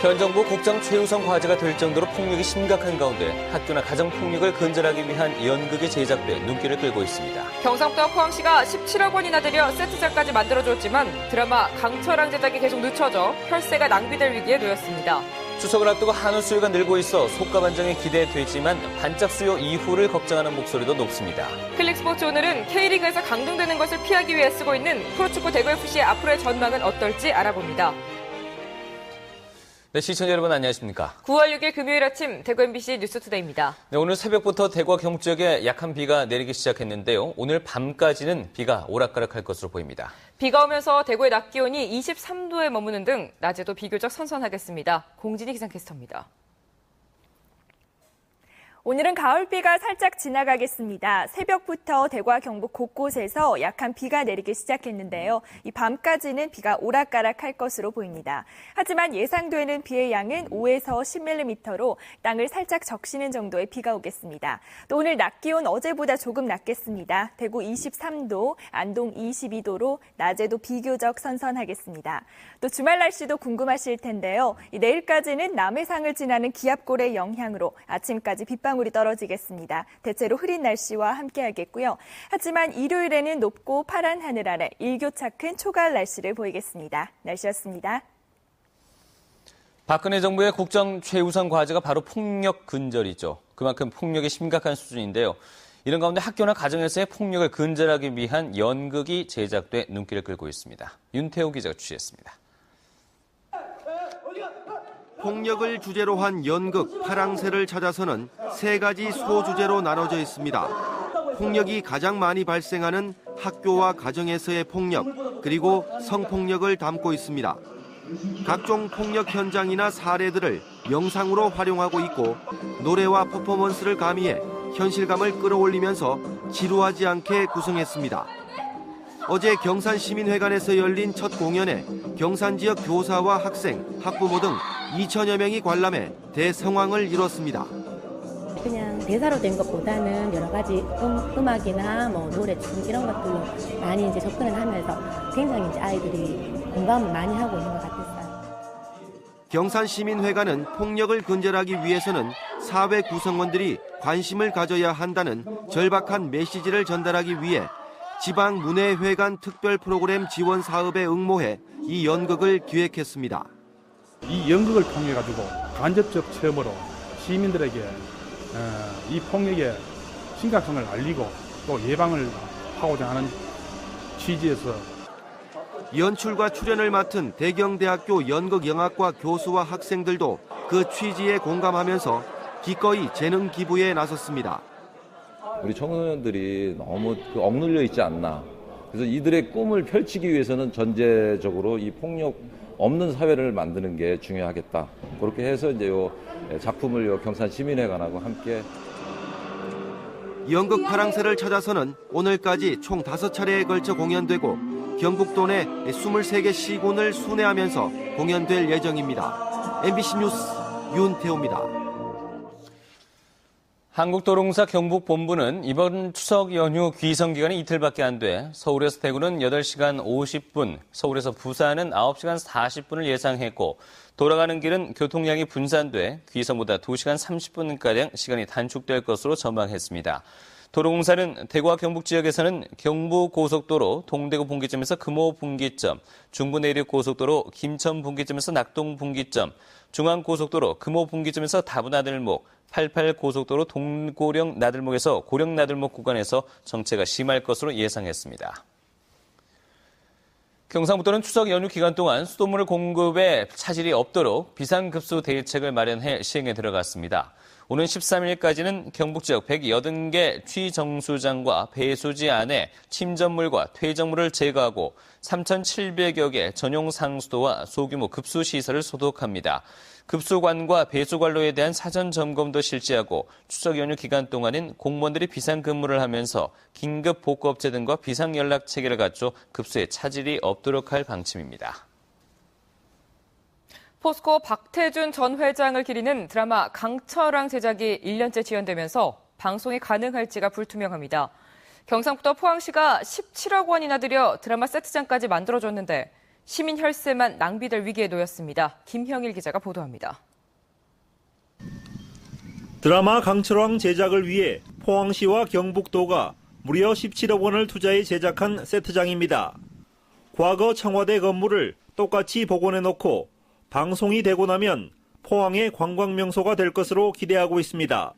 현 정부 국정 최우선 과제가 될 정도로 폭력이 심각한 가운데 학교나 가정폭력을 근절하기 위한 연극이 제작돼 눈길을 끌고 있습니다. 경상북도와 포항시가 17억 원이나 들여 세트장까지 만들어줬지만 드라마 강철왕 제작이 계속 늦춰져 혈세가 낭비될 위기에 놓였습니다. 추석을 앞두고 한우 수요가 늘고 있어 속가 반정이 기대되지만 반짝 수요 이후를 걱정하는 목소리도 높습니다. 클릭스포츠 오늘은 K리그에서 강등되는 것을 피하기 위해 쓰고 있는 프로축구 대구FC의 앞으로의 전망은 어떨지 알아봅니다. 네, 시청자 여러분 안녕하십니까? 9월 6일 금요일 아침 대구 MBC 뉴스투데이입니다. 네, 오늘 새벽부터 대구와 경북 지역에 약한 비가 내리기 시작했는데요. 오늘 밤까지는 비가 오락가락할 것으로 보입니다. 비가 오면서 대구의 낮 기온이 23도에 머무는 등 낮에도 비교적 선선하겠습니다. 공진희 기상캐스터입니다. 오늘은 가을비가 살짝 지나가겠습니다. 새벽부터 대구와 경북 곳곳에서 약한 비가 내리기 시작했는데요. 이 밤까지는 비가 오락가락할 것으로 보입니다. 하지만 예상되는 비의 양은 5에서 10mm로 땅을 살짝 적시는 정도의 비가 오겠습니다. 또 오늘 낮 기온 어제보다 조금 낮겠습니다. 대구 23도, 안동 22도로 낮에도 비교적 선선하겠습니다. 또 주말 날씨도 궁금하실 텐데요. 내일까지는 남해상을 지나는 기압골의 영향으로 아침까지 빗방울이 떨어지겠습니다. 대체로 흐린 날씨와 함께하겠고요. 하지만 일요일에는 높고 파란 하늘 아래 일교차 큰 초가을 날씨를 보이겠습니다. 날씨였습니다. 박근혜 정부의 국정 최우선 과제가 바로 폭력 근절이죠. 그만큼 폭력이 심각한 수준인데요. 이런 가운데 학교나 가정에서의 폭력을 근절하기 위한 연극이 제작돼 눈길을 끌고 있습니다. 윤태호 기자가 취재했습니다. 폭력을 주제로 한 연극 파랑새를 찾아서는 세 가지 소주제로 나눠져 있습니다. 폭력이 가장 많이 발생하는 학교와 가정에서의 폭력, 그리고 성폭력을 담고 있습니다. 각종 폭력 현장이나 사례들을 영상으로 활용하고 있고 노래와 퍼포먼스를 가미해 현실감을 끌어올리면서 지루하지 않게 구성했습니다. 어제 경산시민회관에서 열린 첫 공연에 경산 지역 교사와 학생, 학부모 등 2천여 명이 관람해 대성황을 이뤘습니다. 그냥 대사로 된 것보다는 여러 가지 음악이나 노래, 춤 이런 것들로 많이 이제 접근을 하면서 굉장히 이제 아이들이 공감을 많이 하고 있는 것 같았어요. 경산시민회관은 폭력을 근절하기 위해서는 사회 구성원들이 관심을 가져야 한다는 절박한 메시지를 전달하기 위해 지방문예회관 특별 프로그램 지원 사업에 응모해 이 연극을 기획했습니다. 이 연극을 통해 가지고 간접적 체험으로 시민들에게 이 폭력의 심각성을 알리고 또 예방을 하고자 하는 취지에서 연출과 출연을 맡은 대경대학교 연극영화과 교수와 학생들도 그 취지에 공감하면서 기꺼이 재능 기부에 나섰습니다. 우리 청소년들이 너무 억눌려 있지 않나. 그래서 이들의 꿈을 펼치기 위해서는 전제적으로 이 폭력 없는 사회를 만드는 게 중요하겠다. 그렇게 해서 이제 요 작품을 요 경산시민회관하고 함께. 연극 파랑새를 찾아서는 오늘까지 총 5차례에 걸쳐 공연되고 경북도 내 23개 시군을 순회하면서 공연될 예정입니다. MBC 뉴스 윤태호입니다. 한국도로공사 경북본부는 이번 추석 연휴 귀성 기간이 이틀밖에 안 돼 서울에서 대구는 8시간 50분, 서울에서 부산은 9시간 40분을 예상했고 돌아가는 길은 교통량이 분산돼 귀성보다 2시간 30분가량 시간이 단축될 것으로 전망했습니다. 도로공사는 대구와 경북 지역에서는 경부고속도로 동대구 분기점에서 금호 분기점, 중부내륙고속도로 김천 분기점에서 낙동 분기점, 중앙고속도로 금호 분기점에서 다부나들목, 88고속도로 동고령 나들목에서 고령 나들목 구간에서 정체가 심할 것으로 예상했습니다. 경상북도는 추석 연휴 기간 동안 수돗물 공급에 차질이 없도록 비상급수 대책을 마련해 시행에 들어갔습니다. 오는 13일까지는 경북 지역 180개 취정수장과 배수지 안에 침전물과 퇴적물을 제거하고 3,700여 개 전용 상수도와 소규모 급수 시설을 소독합니다. 급수관과 배수관로에 대한 사전 점검도 실시하고 추석 연휴 기간 동안은 공무원들이 비상근무를 하면서 긴급 복구업체 등과 비상연락 체계를 갖춰 급수에 차질이 없도록 할 방침입니다. 포스코 박태준 전 회장을 기리는 드라마 강철왕 제작이 1년째 지연되면서 방송이 가능할지가 불투명합니다. 경상북도 포항시가 17억 원이나 들여 드라마 세트장까지 만들어줬는데 시민 혈세만 낭비될 위기에 놓였습니다. 김형일 기자가 보도합니다. 드라마 강철왕 제작을 위해 포항시와 경북도가 무려 17억 원을 투자해 제작한 세트장입니다. 과거 청와대 건물을 똑같이 복원해놓고 방송이 되고 나면 포항의 관광명소가 될 것으로 기대하고 있습니다.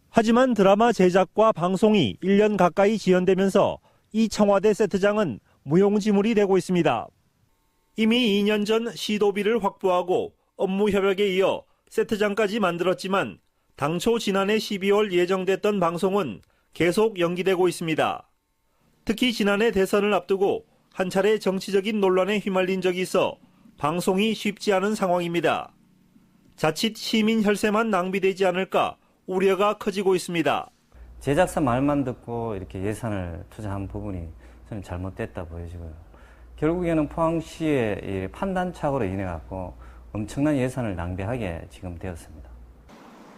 하지만 드라마 제작과 방송이 1년 가까이 지연되면서 이 청와대 세트장은 무용지물이 되고 있습니다. 이미 2년 전 시도비를 확보하고 업무 협약에 이어 세트장까지 만들었지만 당초 지난해 12월 예정됐던 방송은 계속 연기되고 있습니다. 특히 지난해 대선을 앞두고 한 차례 정치적인 논란에 휘말린 적이 있어 방송이 쉽지 않은 상황입니다. 자칫 시민 혈세만 낭비되지 않을까 우려가 커지고 있습니다. 제작사 말만 듣고 이렇게 예산을 투자한 부분이 저는 잘못됐다 보여지고요. 결국에는 포항시의 판단착오로 인해 갖고 엄청난 예산을 낭비하게 지금 되었습니다.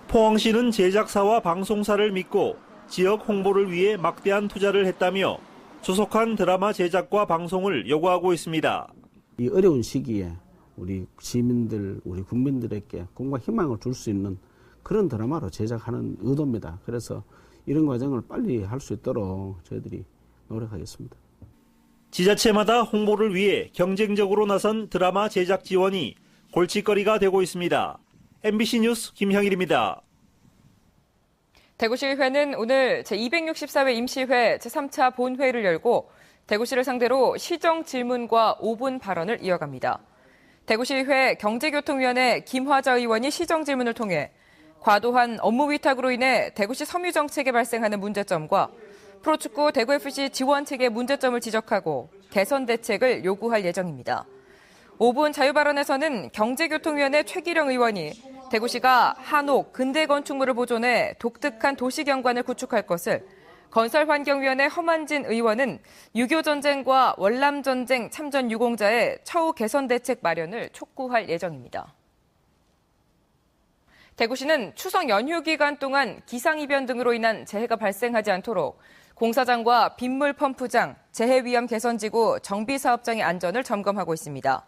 포항시는 제작사와 방송사를 믿고 지역 홍보를 위해 막대한 투자를 했다며 조속한 드라마 제작과 방송을 요구하고 있습니다. 이 어려운 시기에 우리 시민들, 우리 국민들에게 꿈과 희망을 줄 수 있는 그런 드라마로 제작하는 의도입니다. 그래서 이런 과정을 빨리 할 수 있도록 저희들이 노력하겠습니다. 지자체마다 홍보를 위해 경쟁적으로 나선 드라마 제작 지원이 골칫거리가 되고 있습니다. MBC 뉴스 김형일입니다. 대구시의회는 오늘 제264회 임시회 제3차 본회의를 열고 대구시를 상대로 시정 질문과 5분 발언을 이어갑니다. 대구시의회 경제교통위원회 김화자 의원이 시정 질문을 통해 과도한 업무 위탁으로 인해 대구시 섬유 정책에 발생하는 문제점과 프로축구 대구FC 지원책의 문제점을 지적하고 개선 대책을 요구할 예정입니다. 5분 자유발언에서는 경제교통위원회 최기령 의원이 대구시가 한옥, 근대건축물을 보존해 독특한 도시경관을 구축할 것을, 건설환경위원회 허만진 의원은 6.25전쟁과 월남전쟁 참전 유공자의 처우 개선 대책 마련을 촉구할 예정입니다. 대구시는 추석 연휴 기간 동안 기상이변 등으로 인한 재해가 발생하지 않도록 공사장과 빗물 펌프장, 재해위험 개선지구 정비사업장의 안전을 점검하고 있습니다.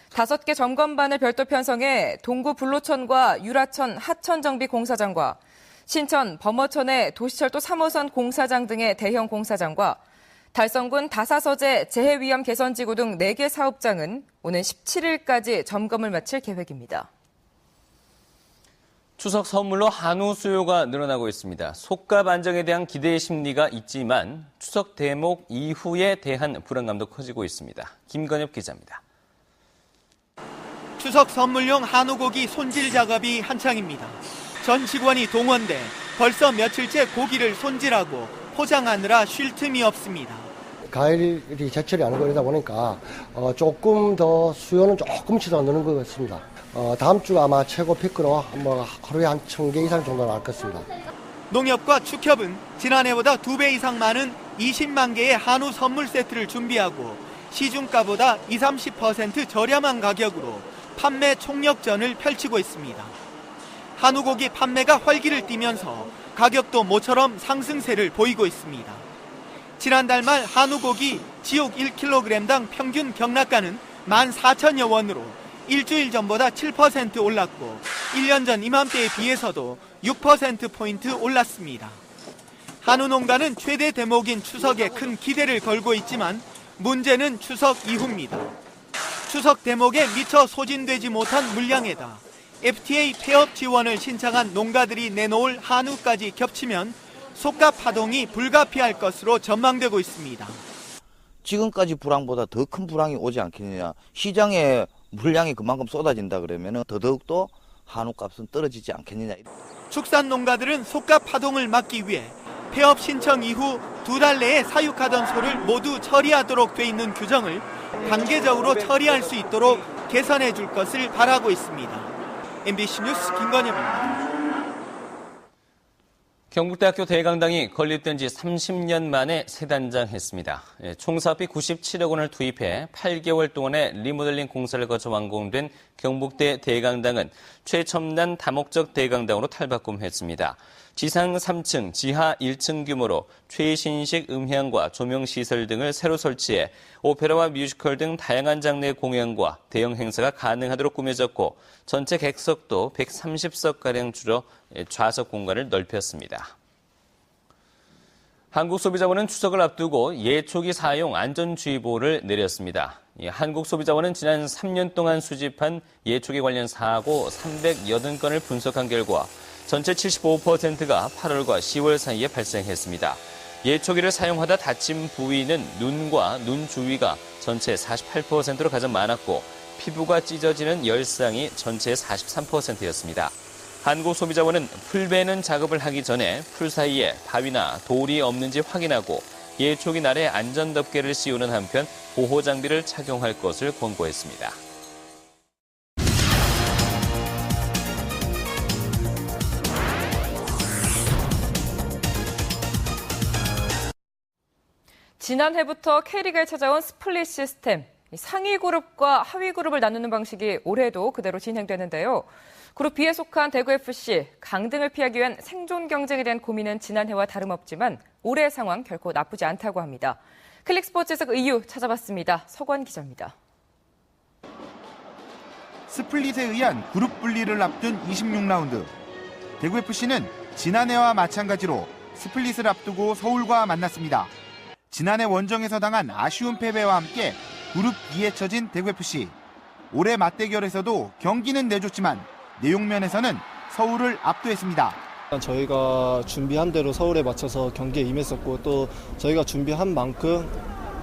5개 점검반을 별도 편성해 동구 불로천과 유라천 하천정비 공사장과 신천 범어천의 도시철도 3호선 공사장 등의 대형 공사장과 달성군 다사서재 재해위험 개선지구 등 4개 사업장은 오는 17일까지 점검을 마칠 계획입니다. 추석 선물로 한우 수요가 늘어나고 있습니다. 속값 안정에 대한 기대의 심리가 있지만 추석 대목 이후에 대한 불안감도 커지고 있습니다. 김건엽 기자입니다. 추석 선물용 한우고기 손질 작업이 한창입니다. 전 직원이 동원돼 벌써 며칠째 고기를 손질하고 포장하느라 쉴 틈이 없습니다. 가을이 제철이 아니고 이러다 보니까 조금 더 수요는 조금씩 더 느는 것 같습니다. 다음 주가 아마 최고 피크로 하루에 한 1,000개 이상 정도 나올 것 같습니다. 농협과 축협은 지난해보다 2배 이상 많은 20만 개의 한우 선물 세트를 준비하고 시중가보다 20-30% 저렴한 가격으로 판매 총력전을 펼치고 있습니다. 한우고기 판매가 활기를 띠면서 가격도 모처럼 상승세를 보이고 있습니다. 지난달 말 한우고기 지옥 1kg당 평균 경락가는 14,000여 원으로 일주일 전보다 7% 올랐고 1년 전 이맘때에 비해서도 6%포인트 올랐습니다. 한우 농가는 최대 대목인 추석에 큰 기대를 걸고 있지만 문제는 추석 이후입니다. 추석 대목에 미처 소진되지 못한 물량에다 FTA 폐업 지원을 신청한 농가들이 내놓을 한우까지 겹치면 속값 파동이 불가피할 것으로 전망되고 있습니다. 지금까지 불황보다 더 큰 불황이 오지 않겠느냐. 시장에 물량이 그만큼 쏟아진다 그러면 더더욱더 한우값은 떨어지지 않겠느냐. 축산 농가들은 속값 파동을 막기 위해 폐업 신청 이후 2달 내에 사육하던 소를 모두 처리하도록 돼 있는 규정을 단계적으로 처리할 수 있도록 개선해 줄 것을 바라고 있습니다. MBC 뉴스 김건엽입니다. 경북대학교 대강당이 건립된 지 30년 만에 새 단장했습니다. 총사업비 97억 원을 투입해 8개월 동안의 리모델링 공사를 거쳐 완공된 경북대 대강당은 최첨단 다목적 대강당으로 탈바꿈했습니다. 지상 3층, 지하 1층 규모로 최신식 음향과 조명 시설 등을 새로 설치해 오페라와 뮤지컬 등 다양한 장르의 공연과 대형 행사가 가능하도록 꾸며졌고 전체 객석도 130석가량 줄여 좌석 공간을 넓혔습니다. 한국소비자원은 추석을 앞두고 예초기 사용 안전주의보를 내렸습니다. 한국소비자원은 지난 3년 동안 수집한 예초기 관련 사고 380건을 분석한 결과 전체 75%가 8월과 10월 사이에 발생했습니다. 예초기를 사용하다 다친 부위는 눈과 눈 주위가 전체 48%로 가장 많았고 피부가 찢어지는 열상이 전체의 43%였습니다. 한국소비자원은 풀 베는 작업을 하기 전에 풀 사이에 바위나 돌이 없는지 확인하고 예초기 날에 안전덮개를 씌우는 한편 보호장비를 착용할 것을 권고했습니다. 지난해부터 K리그에 찾아온 스플릿 시스템. 상위 그룹과 하위 그룹을 나누는 방식이 올해도 그대로 진행되는데요. 그룹 B에 속한 대구FC, 강등을 피하기 위한 생존 경쟁에 대한 고민은 지난해와 다름없지만 올해의 상황 결코 나쁘지 않다고 합니다. 클릭스포츠에서 그 이유 찾아봤습니다. 서관 기자입니다. 스플릿에 의한 그룹 분리를 앞둔 26라운드. 대구FC는 지난해와 마찬가지로 스플릿을 앞두고 서울과 만났습니다. 지난해 원정에서 당한 아쉬운 패배와 함께 그룹 B에 처진 대구FC. 올해 맞대결에서도 경기는 내줬지만 내용면에서는 서울을 압도했습니다. 저희가 준비한 대로 서울에 맞춰서 경기에 임했었고 또 저희가 준비한 만큼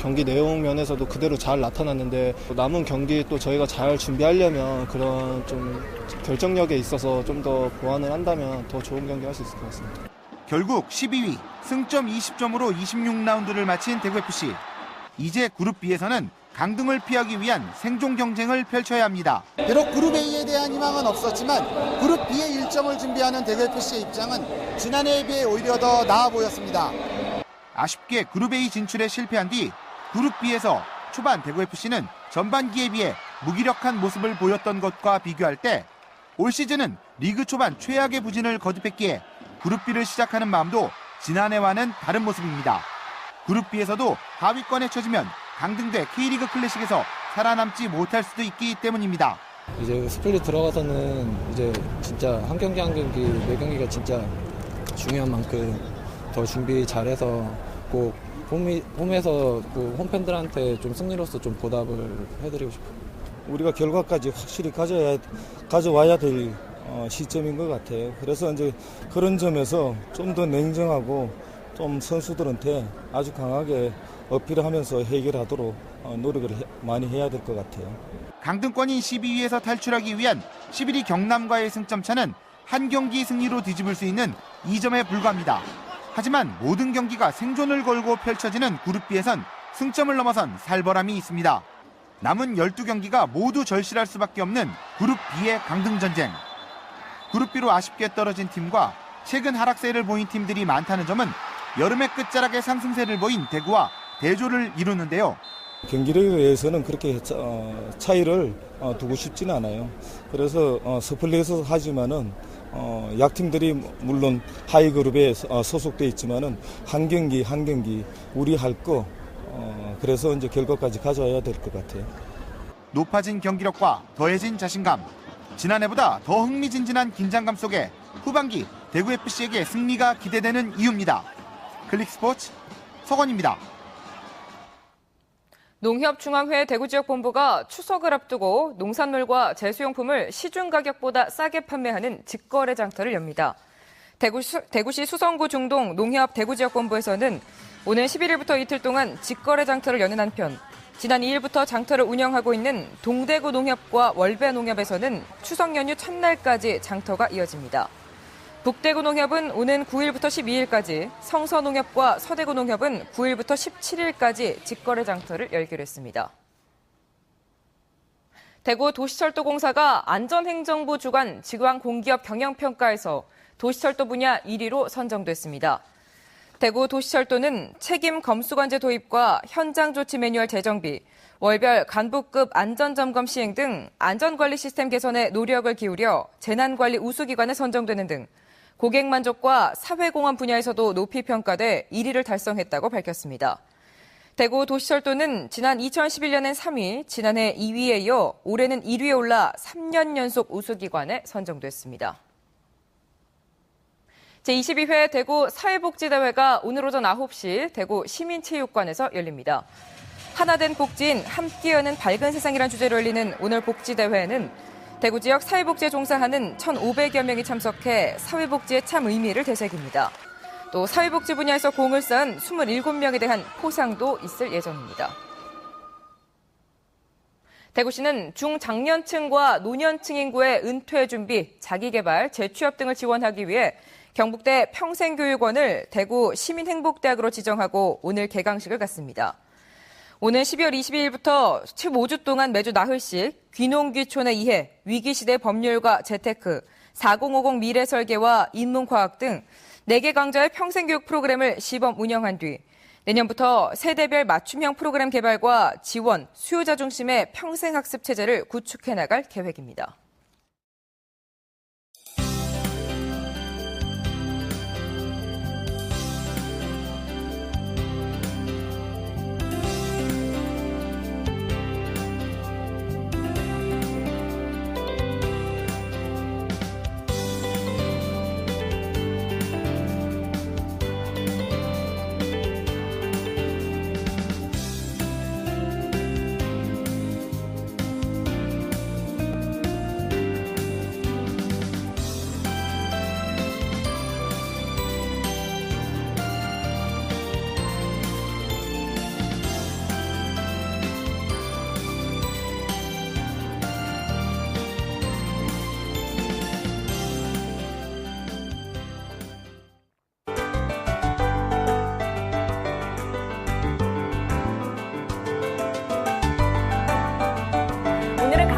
경기 내용 면에서도 그대로 잘 나타났는데 남은 경기 또 저희가 잘 준비하려면 그런 좀 결정력에 있어서 좀 더 보완을 한다면 더 좋은 경기 할 수 있을 것 같습니다. 결국 12위, 승점 20점으로 26라운드를 마친 대구FC. 이제 그룹 B에서는 강등을 피하기 위한 생존 경쟁을 펼쳐야 합니다. 비록 그룹 A에 대한 희망은 없었지만 그룹 B의 1점을 준비하는 대구FC의 입장은 지난해에 비해 오히려 더 나아 보였습니다. 아쉽게 그룹 A 진출에 실패한 뒤 그룹 B에서 초반 대구FC는 전반기에 비해 무기력한 모습을 보였던 것과 비교할 때 올 시즌은 리그 초반 최악의 부진을 거듭했기에 그룹 B를 시작하는 마음도 지난해와는 다른 모습입니다. 그룹 B에서도 하위권에 처지면 강등돼 K리그 클래식에서 살아남지 못할 수도 있기 때문입니다. 이제 스플릿 들어가서는 이제 진짜 한 경기 한 경기 매 경기가 진짜 중요한 만큼 더 준비 잘해서 꼭 홈에서 홈 팬들한테 좀 승리로서 좀 보답을 해드리고 싶어요. 우리가 결과까지 확실히 가져와야 될 시점인 것 같아요. 그래서 이제 그런 점에서 좀 더 냉정하고 좀 선수들한테 아주 강하게 어필을 하면서 해결하도록 노력을 많이 해야 될 것 같아요. 강등권인 12위에서 탈출하기 위한 11위 경남과의 승점 차는 한 경기 승리로 뒤집을 수 있는 2점에 불과합니다. 하지만 모든 경기가 생존을 걸고 펼쳐지는 그룹 B에선 승점을 넘어선 살벌함이 있습니다. 남은 12경기가 모두 절실할 수밖에 없는 그룹 B의 강등 전쟁. 그룹 B로 아쉽게 떨어진 팀과 최근 하락세를 보인 팀들이 많다는 점은 여름의 끝자락에 상승세를 보인 대구와 대조를 이루는데요. 경기력에서는 그렇게 차이를 두고 싶지는 않아요. 그래서 스플릿에서 하지만은 약팀들이 물론 하위 그룹에 소속돼 있지만은 한 경기 우리 할 거 그래서 이제 결과까지 가져와야 될 것 같아요. 높아진 경기력과 더해진 자신감. 지난해보다 더 흥미진진한 긴장감 속에 후반기 대구FC에게 승리가 기대되는 이유입니다. 클릭스포츠 서건입니다. 농협중앙회 대구지역본부가 추석을 앞두고 농산물과 제수용품을 시중 가격보다 싸게 판매하는 직거래 장터를 엽니다. 대구시 수성구 중동 농협 대구지역본부에서는 오늘 11일부터 이틀 동안 직거래 장터를 여는 한편 지난 2일부터 장터를 운영하고 있는 동대구 농협과 월배 농협에서는 추석 연휴 첫날까지 장터가 이어집니다. 북대구 농협은 오는 9일부터 12일까지, 성서농협과 서대구 농협은 9일부터 17일까지 직거래 장터를 열기로 했습니다. 대구 도시철도공사가 안전행정부 주관 지방공기업 경영평가에서 도시철도 분야 1위로 선정됐습니다. 대구 도시철도는 책임 검수관제 도입과 현장조치 매뉴얼 제정비, 월별 간부급 안전점검 시행 등 안전관리 시스템 개선에 노력을 기울여 재난관리 우수기관에 선정되는 등 고객 만족과 사회공헌 분야에서도 높이 평가돼 1위를 달성했다고 밝혔습니다. 대구 도시철도는 지난 2011년엔 3위, 지난해 2위에 이어 올해는 1위에 올라 3년 연속 우수기관에 선정됐습니다. 제22회 대구 사회복지대회가 오늘 오전 9시 대구 시민체육관에서 열립니다. 하나된 복지인 함께 여는 밝은 세상이란 주제로 열리는 오늘 복지대회에는 대구 지역 사회복지에 종사하는 1,500여 명이 참석해 사회복지의 참 의미를 되새깁니다. 또 사회복지 분야에서 공을 쌓은 27명에 대한 포상도 있을 예정입니다. 대구시는 중장년층과 노년층 인구의 은퇴 준비, 자기개발, 재취업 등을 지원하기 위해 경북대 평생교육원을 대구 시민행복대학으로 지정하고 오늘 개강식을 갖습니다. 오는 12월 22일부터 15주 동안 매주 나흘씩 귀농귀촌의 이해, 위기시대 법률과 재테크, 4050 미래설계와 인문과학 등 4개 강좌의 평생교육 프로그램을 시범 운영한 뒤 내년부터 세대별 맞춤형 프로그램 개발과 지원, 수요자 중심의 평생학습 체제를 구축해 나갈 계획입니다.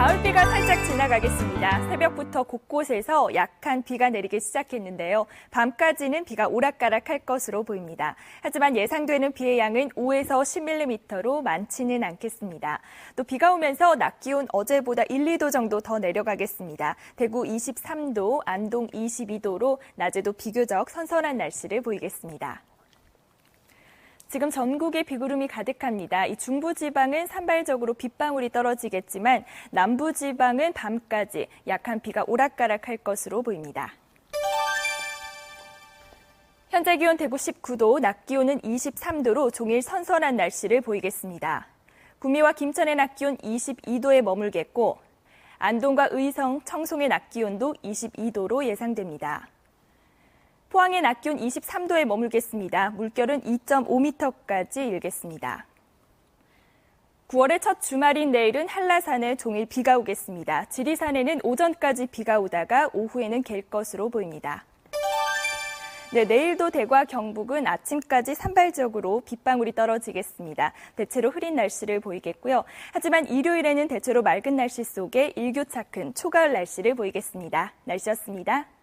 가을비가 살짝 지나가겠습니다. 새벽부터 곳곳에서 약한 비가 내리기 시작했는데요. 밤까지는 비가 오락가락할 것으로 보입니다. 하지만 예상되는 비의 양은 5에서 10mm로 많지는 않겠습니다. 또 비가 오면서 낮 기온 어제보다 1, 2도 정도 더 내려가겠습니다. 대구 23도, 안동 22도로 낮에도 비교적 선선한 날씨를 보이겠습니다. 지금 전국에 비구름이 가득합니다. 이 중부지방은 산발적으로 빗방울이 떨어지겠지만 남부지방은 밤까지 약한 비가 오락가락할 것으로 보입니다. 현재 기온 대구 19도, 낮 기온은 23도로 종일 선선한 날씨를 보이겠습니다. 구미와 김천의 낮 기온 22도에 머물겠고 안동과 의성, 청송의 낮 기온도 22도로 예상됩니다. 포항의 낮 기온 23도에 머물겠습니다. 물결은 2.5m까지 일겠습니다. 9월의 첫 주말인 내일은 한라산에 종일 비가 오겠습니다. 지리산에는 오전까지 비가 오다가 오후에는 갤 것으로 보입니다. 네, 내일도 대구와 경북은 아침까지 산발적으로 빗방울이 떨어지겠습니다. 대체로 흐린 날씨를 보이겠고요. 하지만 일요일에는 대체로 맑은 날씨 속에 일교차 큰 초가을 날씨를 보이겠습니다. 날씨였습니다.